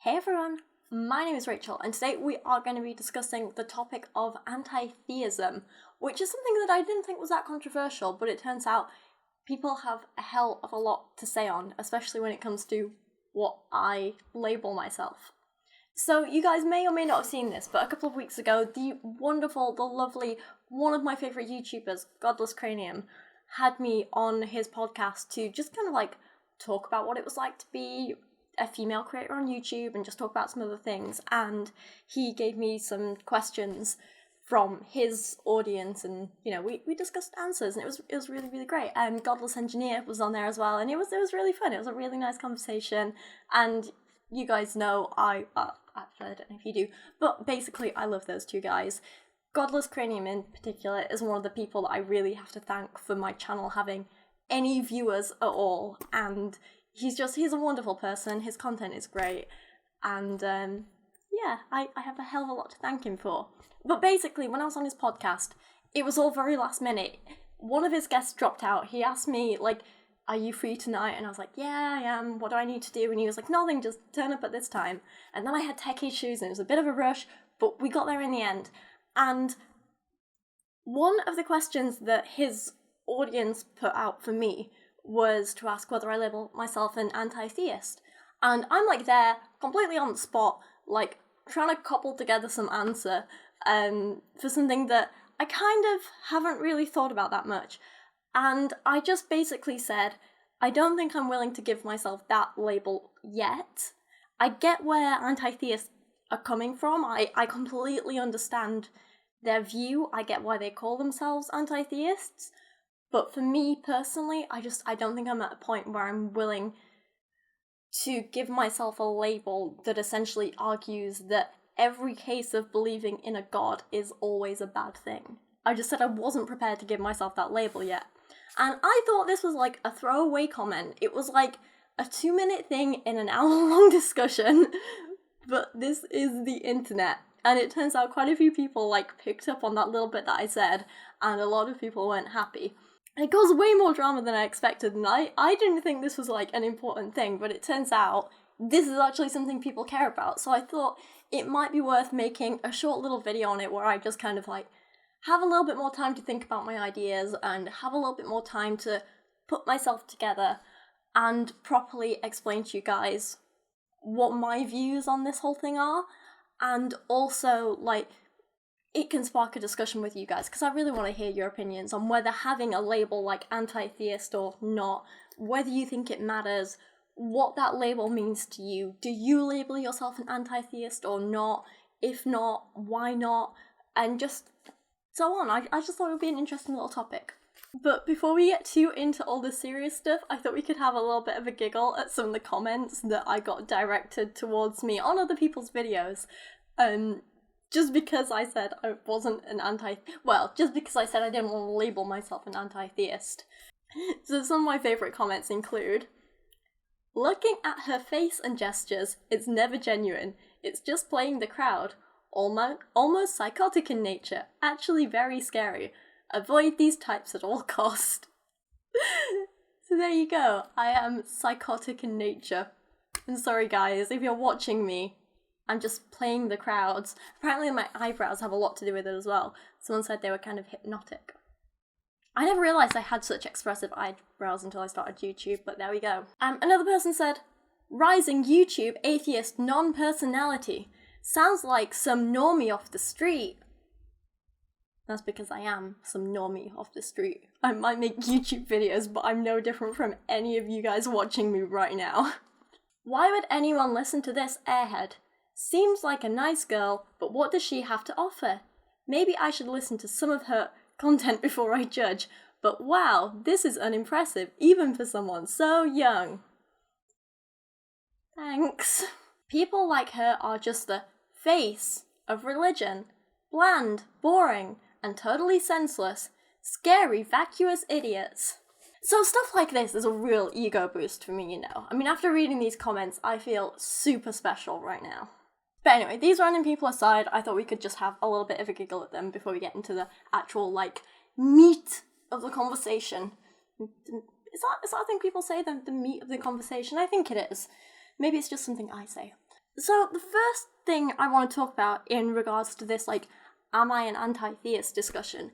Hey everyone, my name is Rachel, and today we are going to be discussing the topic of anti-theism, which is something that I didn't think was that controversial, but it turns out people have a hell of a lot to say on, especially when it comes to what I label myself. So you guys may or may not have seen this, but a couple of weeks ago, the wonderful, the lovely, one of my favourite YouTubers, Godless Cranium, had me on his podcast to just kind of like talk about what it was like to be a female creator on YouTube and just talk about some other things. And he gave me some questions from his audience, and we discussed answers, and it was really, really great. And Godless Engineer was on there as well, and it was really fun. It was a really nice conversation, and you guys know actually I don't know if you do, but basically I love those two guys. Godless Cranium in particular is one of the people that I really have to thank for my channel having any viewers at all, and he's a wonderful person. His content is great, and I have a hell of a lot to thank him for. But basically, when I was on his podcast, it was all very last minute. One of his guests dropped out. He asked me, like, are you free tonight? And I was like, yeah, I am. What do I need to do? And he was like, nothing, just turn up at this time. And then I had tech issues, and it was a bit of a rush, but we got there in the end. And one of the questions that his audience put out for me was to ask whether I label myself an anti-theist. And I'm like there, completely on the spot, like trying to cobble together some answer for something that I kind of haven't really thought about that much. And I just basically said, I don't think I'm willing to give myself that label yet. I get where anti-theists are coming from. I completely understand their view. I get why they call themselves anti-theists. But for me personally, I don't think I'm at a point where I'm willing to give myself a label that essentially argues that every case of believing in a god is always a bad thing. I just said I wasn't prepared to give myself that label yet. And I thought this was like a throwaway comment. It was like a 2-minute thing in an hour-long discussion. But this is the internet. And it turns out quite a few people like picked up on that little bit that I said, and a lot of people weren't happy. It caused way more drama than I expected, and I didn't think this was like an important thing, but it turns out this is actually something people care about. So I thought it might be worth making a short little video on it where I just kind of like have a little bit more time to think about my ideas and have a little bit more time to put myself together and properly explain to you guys what my views on this whole thing are. And also, like, it can spark a discussion with you guys, because I really want to hear your opinions on whether having a label like anti-theist or not, whether you think it matters, what that label means to you. Do you label yourself an anti-theist or not? If not, why not? And just so on. I just thought it would be an interesting little topic. But before we get too into all the serious stuff, I thought we could have a little bit of a giggle at some of the comments that I got directed towards me on other people's videos. Just because I said I wasn't just because I said I didn't want to label myself an anti-theist. So some of my favourite comments include, looking at her face and gestures, it's never genuine. It's just playing the crowd. Almost psychotic in nature. Actually very scary. Avoid these types at all cost. So there you go. I am psychotic in nature. And sorry guys, if you're watching me, I'm just playing the crowds. Apparently my eyebrows have a lot to do with it as well. Someone said they were kind of hypnotic. I never realised I had such expressive eyebrows until I started YouTube, but there we go. Another person said, rising YouTube atheist non-personality. Sounds like some normie off the street. That's because I am some normie off the street. I might make YouTube videos, but I'm no different from any of you guys watching me right now. Why would anyone listen to this airhead? Seems like a nice girl, but what does she have to offer? Maybe I should listen to some of her content before I judge, but wow, this is unimpressive, even for someone so young. Thanks. People like her are just the face of religion. Bland, boring, and totally senseless. Scary, vacuous idiots. So stuff like this is a real ego boost for me, I mean, after reading these comments, I feel super special right now. But anyway, these random people aside, I thought we could just have a little bit of a giggle at them before we get into the actual, like, meat of the conversation. Is that a thing people say, the meat of the conversation? I think it is. Maybe it's just something I say. So the first thing I want to talk about in regards to this, like, am I an anti-theist discussion,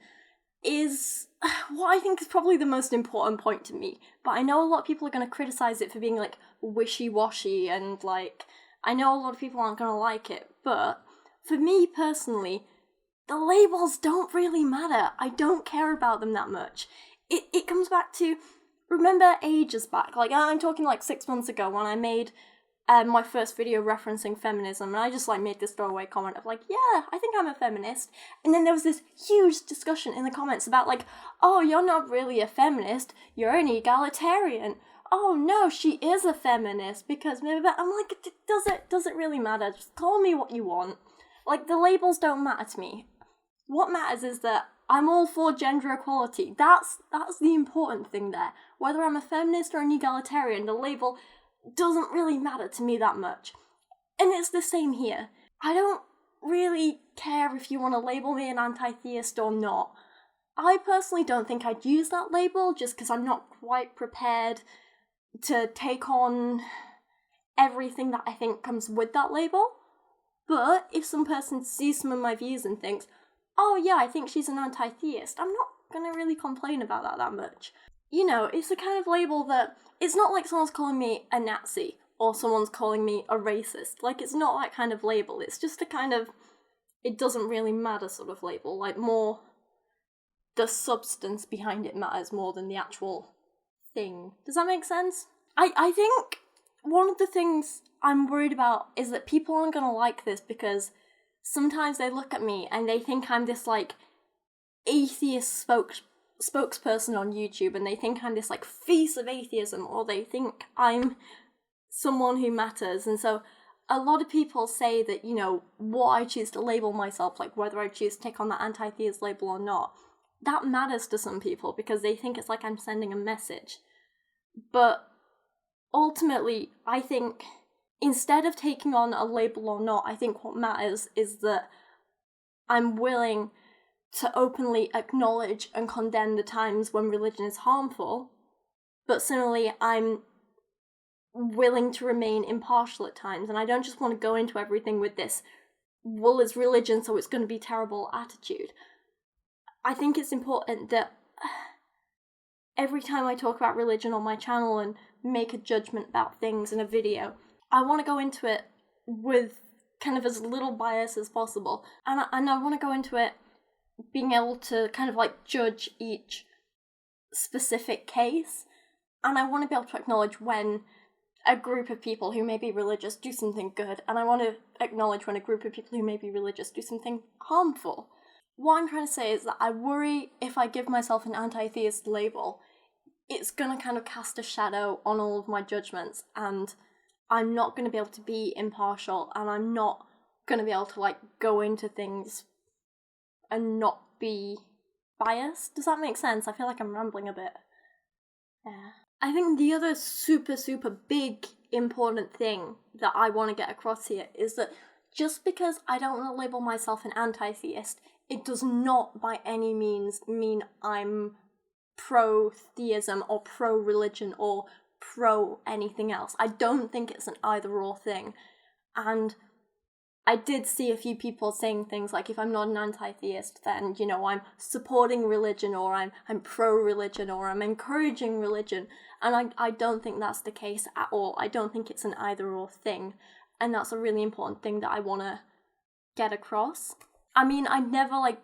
is what I think is probably the most important point to me. But I know a lot of people are going to criticize it for being, like, wishy-washy, and, like, I know a lot of people aren't going to like it, but for me personally, the labels don't really matter. I don't care about them that much. It comes back to, remember ages back, like, I'm talking like 6 months ago when I made my first video referencing feminism, and I just, like, made this throwaway comment of, like, yeah, I think I'm a feminist, and then there was this huge discussion in the comments about, like, oh, you're not really a feminist, you're an egalitarian. Oh, no, she is a feminist, because maybe, I'm like, does it really matter? Just call me what you want. Like, the labels don't matter to me. What matters is that I'm all for gender equality. That's the important thing there. Whether I'm a feminist or an egalitarian, the label doesn't really matter to me that much. And it's the same here. I don't really care if you want to label me an anti-theist or not. I personally don't think I'd use that label just because I'm not quite prepared to take on everything that I think comes with that label. But if some person sees some of my views and thinks, oh yeah, I think she's an anti-theist, I'm not gonna really complain about that much. You know, it's a kind of label that, it's not like someone's calling me a Nazi, or someone's calling me a racist. Like, it's not that kind of label, it's just a kind of, it doesn't really matter sort of label, like, more the substance behind it matters more than the actual thing. Does that make sense? I think one of the things I'm worried about is that people aren't gonna like this because sometimes they look at me and they think I'm this, like, atheist spokesperson on YouTube, and they think I'm this, like, face of atheism, or they think I'm someone who matters. And so a lot of people say that, you know, what I choose to label myself, like whether I choose to take on that anti-theist label or not, that matters to some people because they think it's like I'm sending a message. But ultimately, I think instead of taking on a label or not, I think what matters is that I'm willing to openly acknowledge and condemn the times when religion is harmful, but similarly, I'm willing to remain impartial at times, and I don't just want to go into everything with this, well, it's religion, so it's going to be terrible attitude. I think it's important that every time I talk about religion on my channel and make a judgment about things in a video, I want to go into it with kind of as little bias as possible. And I want to go into it being able to kind of, like, judge each specific case. And I want to be able to acknowledge when a group of people who may be religious do something good, and I want to acknowledge when a group of people who may be religious do something harmful. What I'm trying to say is that I worry if I give myself an anti-theist label, it's going to kind of cast a shadow on all of my judgments, and I'm not going to be able to be impartial, and I'm not going to be able to, like, go into things and not be biased. Does that make sense? I feel like I'm rambling a bit. Yeah. I think the other super, super big important thing that I want to get across here is that just because I don't want to label myself an anti-theist, it does not by any means mean I'm pro-theism or pro-religion or pro-anything else. I don't think it's an either-or thing. And I did see a few people saying things like, if I'm not an anti-theist, then, you know, I'm supporting religion, or I'm pro-religion, or I'm encouraging religion. And I don't think that's the case at all. I don't think it's an either-or thing. And that's a really important thing that I want to get across. I mean, I'd never, like,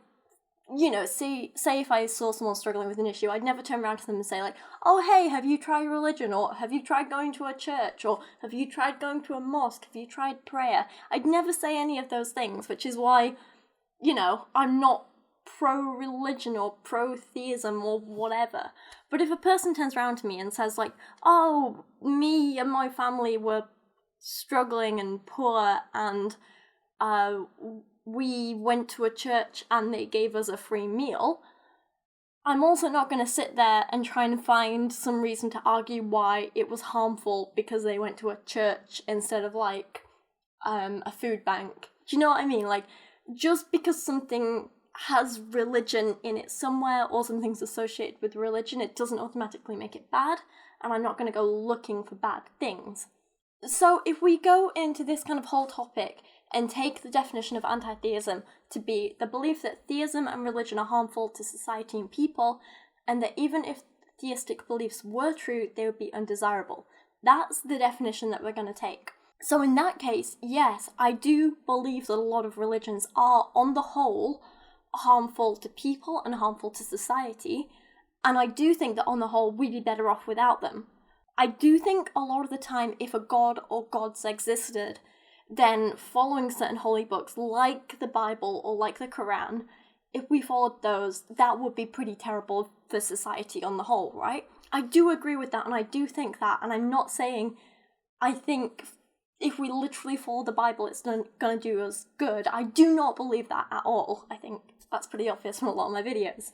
you know, say if I saw someone struggling with an issue, I'd never turn around to them and say, like, oh, hey, have you tried religion? Or have you tried going to a church? Or have you tried going to a mosque? Have you tried prayer? I'd never say any of those things, which is why, you know, I'm not pro-religion or pro-theism or whatever. But if a person turns around to me and says, like, oh, me and my family were struggling and poor, and we went to a church and they gave us a free meal, I'm also not going to sit there and try and find some reason to argue why it was harmful because they went to a church instead of, like, a food bank. Do you know what I mean? Like, just because something has religion in it somewhere, or something's associated with religion, it doesn't automatically make it bad, and I'm not going to go looking for bad things. So if we go into this kind of whole topic and take the definition of anti-theism to be the belief that theism and religion are harmful to society and people, and that even if theistic beliefs were true, they would be undesirable. That's the definition that we're going to take. So in that case, yes, I do believe that a lot of religions are, on the whole, harmful to people and harmful to society, and I do think that on the whole, we'd be better off without them. I do think a lot of the time, if a god or gods existed, then following certain holy books like the Bible or like the Quran, if we followed those, that would be pretty terrible for society on the whole, right? I do agree with that, and I do think that, and I'm not saying I think if we literally follow the Bible, it's going to do us good. I do not believe that at all. I think that's pretty obvious from a lot of my videos.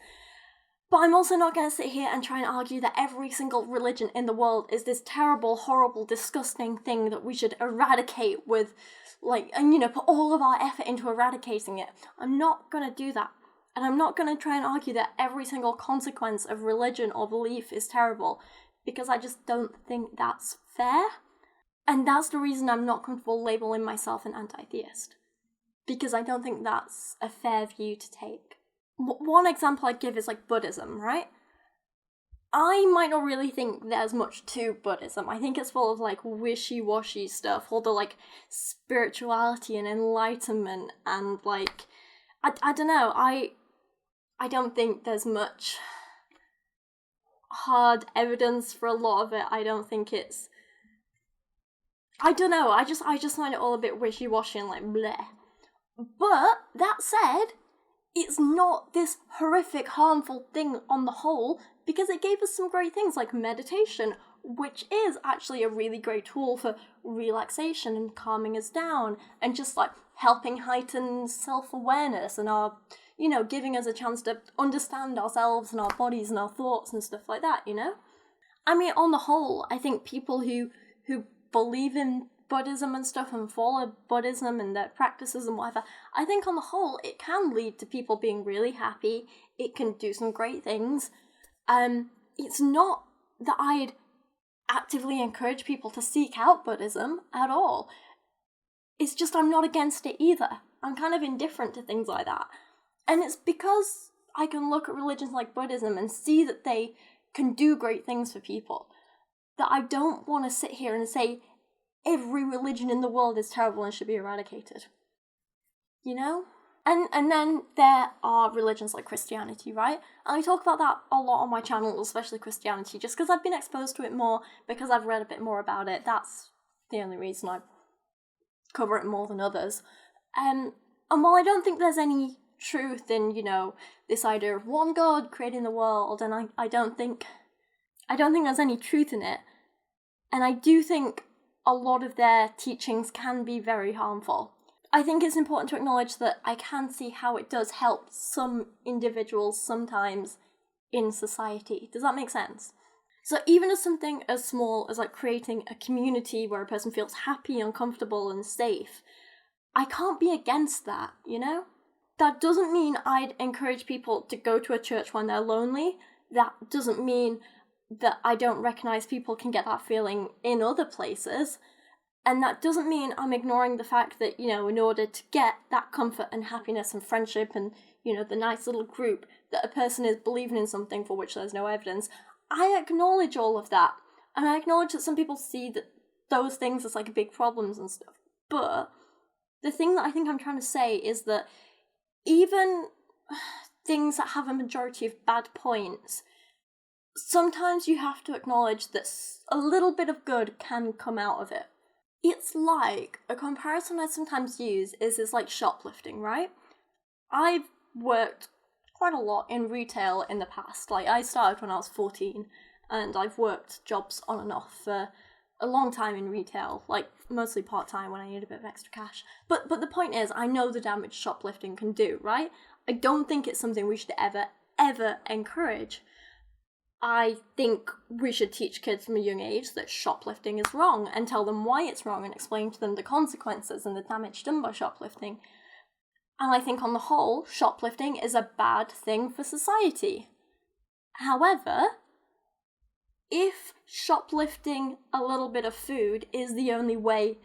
But I'm also not going to sit here and try and argue that every single religion in the world is this terrible, horrible, disgusting thing that we should eradicate with, put all of our effort into eradicating it. I'm not going to do that. And I'm not going to try and argue that every single consequence of religion or belief is terrible, because I just don't think that's fair. And that's the reason I'm not comfortable labeling myself an anti-theist, because I don't think that's a fair view to take. One example I'd give is Buddhism, right? I might not really think there's much to Buddhism. I think it's full of wishy-washy stuff, all the spirituality and enlightenment, and I don't know, I don't think there's much hard evidence for a lot of it. I don't think it's, I don't know, I just find it all a bit wishy-washy and bleh. But that said, it's not this horrific, harmful thing on the whole, because it gave us some great things like meditation, which is actually a really great tool for relaxation and calming us down, and just helping heighten self-awareness and our, giving us a chance to understand ourselves and our bodies and our thoughts and stuff like that, I mean, on the whole, I think people who believe in Buddhism and stuff and follow Buddhism and their practices and whatever, I think on the whole it can lead to people being really happy. It can do some great things. It's not that I'd actively encourage people to seek out Buddhism at all. It's just I'm not against it either. I'm kind of indifferent to things like that. And it's because I can look at religions like Buddhism and see that they can do great things for people, that I don't want to sit here and say every religion in the world is terrible and should be eradicated. And then there are religions like Christianity, right? And I talk about that a lot on my channel, especially Christianity, just because I've been exposed to it more, because I've read a bit more about it. That's the only reason I cover it more than others. And while I don't think there's any truth in, this idea of one God creating the world, and I don't think there's any truth in it, and I do think a lot of their teachings can be very harmful. I think it's important to acknowledge that I can see how it does help some individuals sometimes in society. Does that make sense? So even as something as small as creating a community where a person feels happy and comfortable and safe, I can't be against that, That doesn't mean I'd encourage people to go to a church when they're lonely. That doesn't mean that I don't recognise people can get that feeling in other places. And that doesn't mean I'm ignoring the fact that, in order to get that comfort and happiness and friendship and, the nice little group, that a person is believing in something for which there's no evidence. I acknowledge all of that. And I acknowledge that some people see that those things as big problems and stuff. But the thing that I think I'm trying to say is that even things that have a majority of bad points, sometimes you have to acknowledge that a little bit of good can come out of it. It's a comparison I sometimes use is shoplifting, right? I've worked quite a lot in retail in the past. I started when I was 14, and I've worked jobs on and off for a long time in retail, mostly part-time when I need a bit of extra cash. But the point is, I know the damage shoplifting can do, right? I don't think it's something we should ever encourage. I think we should teach kids from a young age that shoplifting is wrong and tell them why it's wrong and explain to them the consequences and the damage done by shoplifting. And I think on the whole, shoplifting is a bad thing for society. However, if shoplifting a little bit of food is the only way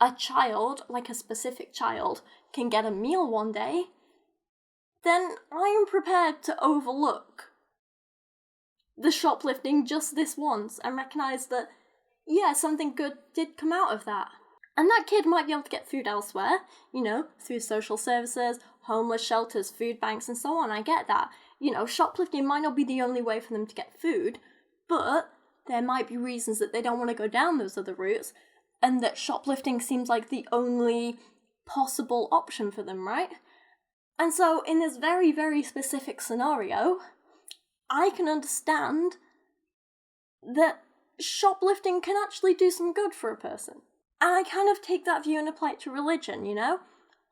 a child, like a specific child, can get a meal one day, then I am prepared to overlook the shoplifting just this once and recognise that, yeah, something good did come out of that. And that kid might be able to get food elsewhere, through social services, homeless shelters, food banks, and so on. I get that. Shoplifting might not be the only way for them to get food, but there might be reasons that they don't want to go down those other routes, and that shoplifting seems like the only possible option for them, right? And so, in this very, very specific scenario, I can understand that shoplifting can actually do some good for a person. And I kind of take that view and apply it to religion,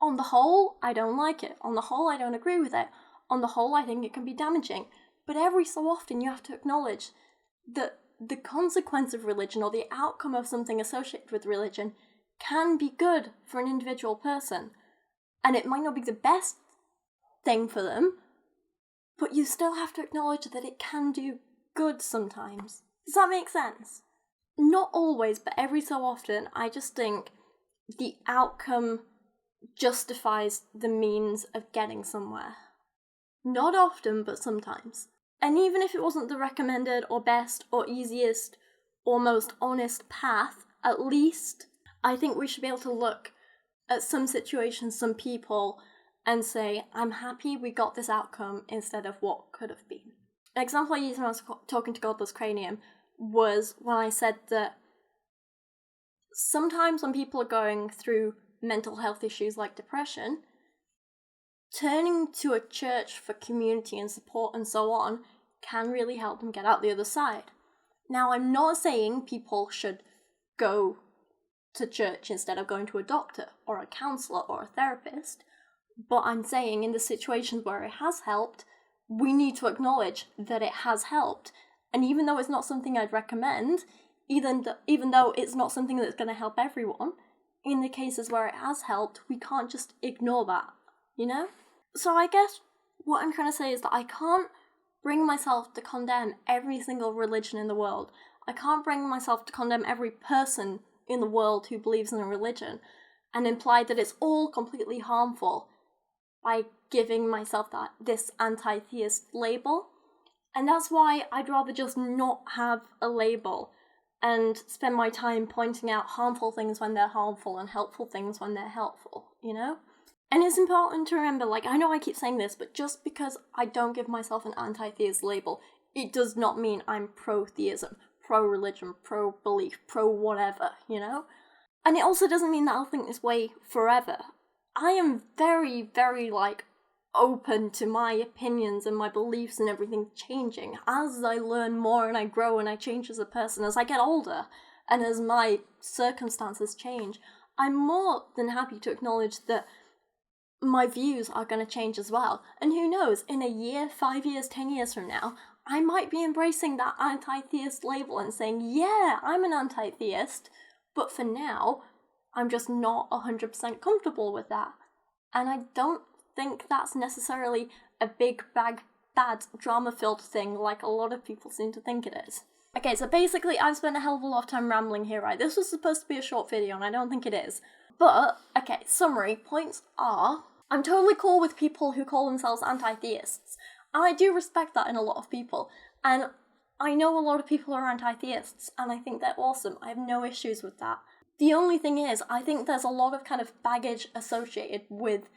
On the whole, I don't like it. On the whole, I don't agree with it. On the whole, I think it can be damaging. But every so often, you have to acknowledge that the consequence of religion, or the outcome of something associated with religion, can be good for an individual person. And it might not be the best thing for them, but you still have to acknowledge that it can do good sometimes. Does that make sense? Not always, but every so often, I just think the outcome justifies the means of getting somewhere. Not often, but sometimes. And even if it wasn't the recommended or best or easiest or most honest path, at least I think we should be able to look at some situations, some people, and say, I'm happy we got this outcome instead of what could have been. An example I used when I was talking to Godless Cranium was when I said that sometimes when people are going through mental health issues like depression, turning to a church for community and support and so on can really help them get out the other side. Now, I'm not saying people should go to church instead of going to a doctor or a counsellor or a therapist, but I'm saying in the situations where it has helped, we need to acknowledge that it has helped. And even though it's not something I'd recommend, even though it's not something that's going to help everyone, in the cases where it has helped, we can't just ignore that, So I guess what I'm trying to say is that I can't bring myself to condemn every single religion in the world. I can't bring myself to condemn every person in the world who believes in a religion and imply that it's all completely harmful by giving myself this anti-theist label. And that's why I'd rather just not have a label and spend my time pointing out harmful things when they're harmful and helpful things when they're helpful, And it's important to remember, I know I keep saying this, but just because I don't give myself an anti-theist label, it does not mean I'm pro-theism, pro-religion, pro-belief, pro-whatever, And it also doesn't mean that I'll think this way forever. I am very, very, open to my opinions and my beliefs and everything changing as I learn more and I grow and I change as a person, as I get older, and as my circumstances change. I'm more than happy to acknowledge that my views are going to change as well. And who knows, in a year, 5 years, 10 years from now, I might be embracing that anti-theist label and saying, yeah, I'm an anti-theist, but for now, I'm just not 100% comfortable with that. And I don't think that's necessarily a big, bad, drama-filled thing like a lot of people seem to think it is. Okay, so basically I've spent a hell of a lot of time rambling here, right? This was supposed to be a short video and I don't think it is. But, okay, summary points are, I'm totally cool with people who call themselves anti-theists. And I do respect that in a lot of people. And I know a lot of people are anti-theists, and I think they're awesome. I have no issues with that. The only thing is, I think there's a lot of kind of baggage associated with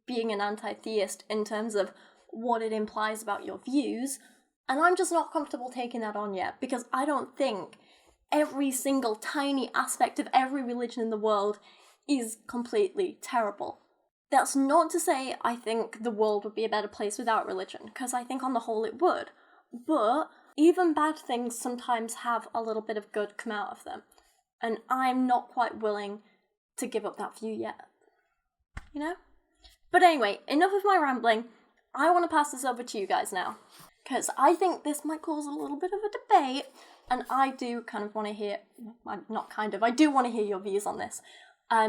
being an anti-theist in terms of what it implies about your views, and I'm just not comfortable taking that on yet, because I don't think every single tiny aspect of every religion in the world is completely terrible. That's not to say I think the world would be a better place without religion, because I think on the whole it would, but even bad things sometimes have a little bit of good come out of them, and I'm not quite willing to give up that view yet, But anyway, enough of my rambling. I want to pass this over to you guys now, because I think this might cause a little bit of a debate, and I do kind of want to hear, I do want to hear your views on this.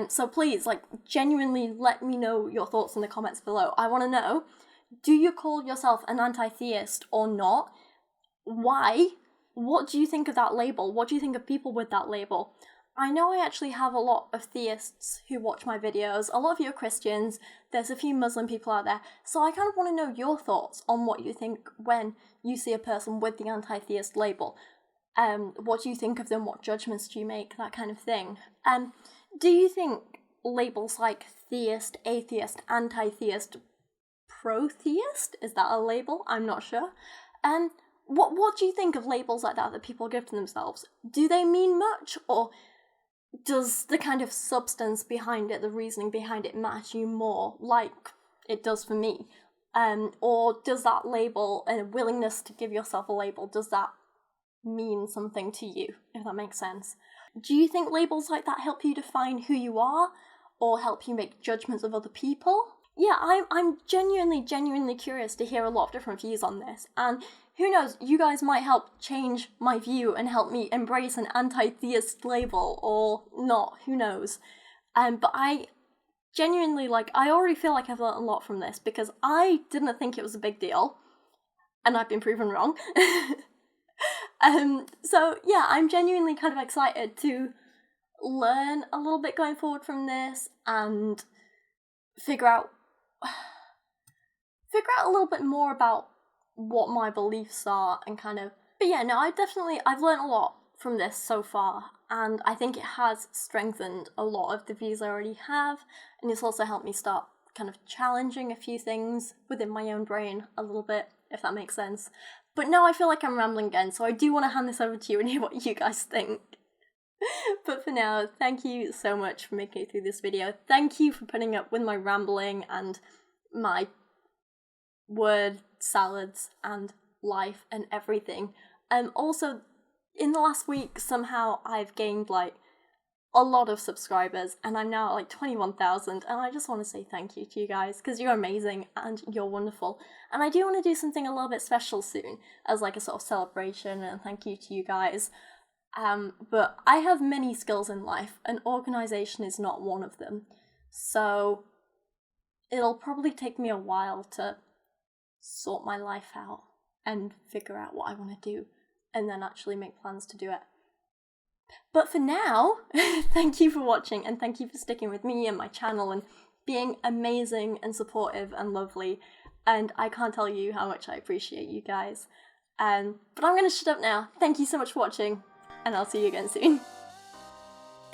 So please, genuinely let me know your thoughts in the comments below. I want to know, do you call yourself an anti-theist or not? Why? what do you think of that label? What do you think of people with that label? I know I actually have a lot of theists who watch my videos, a lot of you are Christians, there's a few Muslim people out there, so I kind of want to know your thoughts on what you think when you see a person with the anti-theist label. What do you think of them? What judgments do you make? That kind of thing. Do you think labels like theist, atheist, anti-theist, pro-theist? Is that a label? I'm not sure. What do you think of labels like that people give to themselves? Do they mean much, or does the kind of substance behind it, the reasoning behind it, matter you more, like it does for me? Or does that label, and a willingness to give yourself a label, does that mean something to you, if that makes sense? Do you think labels like that help you define who you are, or help you make judgments of other people? Yeah, I'm genuinely curious to hear a lot of different views on this, and who knows, you guys might help change my view and help me embrace an anti-theist label, or not, who knows. But I genuinely, I already feel like I've learned a lot from this, because I didn't think it was a big deal, and I've been proven wrong. So yeah, I'm genuinely kind of excited to learn a little bit going forward from this, and figure out a little bit more about what my beliefs are, and kind of, but yeah, no, I've learned a lot from this so far, and I think it has strengthened a lot of the views I already have, and it's also helped me start kind of challenging a few things within my own brain a little bit, if that makes sense. But no, I feel like I'm rambling again, so I do want to hand this over to you and hear what you guys think. But for now, thank you so much for making it through this video. Thank you for putting up with my rambling and my word salads and life and everything. Also, in the last week, somehow I've gained a lot of subscribers, and I'm now at 21,000, and I just want to say thank you to you guys, because you're amazing and you're wonderful. And I do want to do something a little bit special soon, as a sort of celebration and thank you to you guys. But I have many skills in life, and organisation is not one of them. So it'll probably take me a while to sort my life out and figure out what I want to do, and then actually make plans to do it. But for now, thank you for watching, and thank you for sticking with me and my channel and being amazing and supportive and lovely, and I can't tell you how much I appreciate you guys. But I'm going to shut up now. Thank you so much for watching, and I'll see you again soon.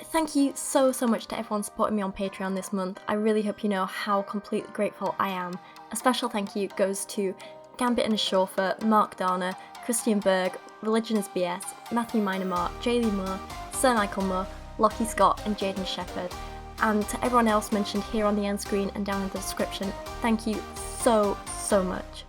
Thank you so much to everyone supporting me on Patreon this month. I really hope you know how completely grateful I am. A special thank you goes to Gambit and a Chauffeur, Mark Dauner, Christian Berg, Religion is BS, Matthew Meinema, Jaylee Moore, Sir Michael Moore, Lachie Scott and Jadeon Sheppard. And to everyone else mentioned here on the end screen and down in the description, thank you so much.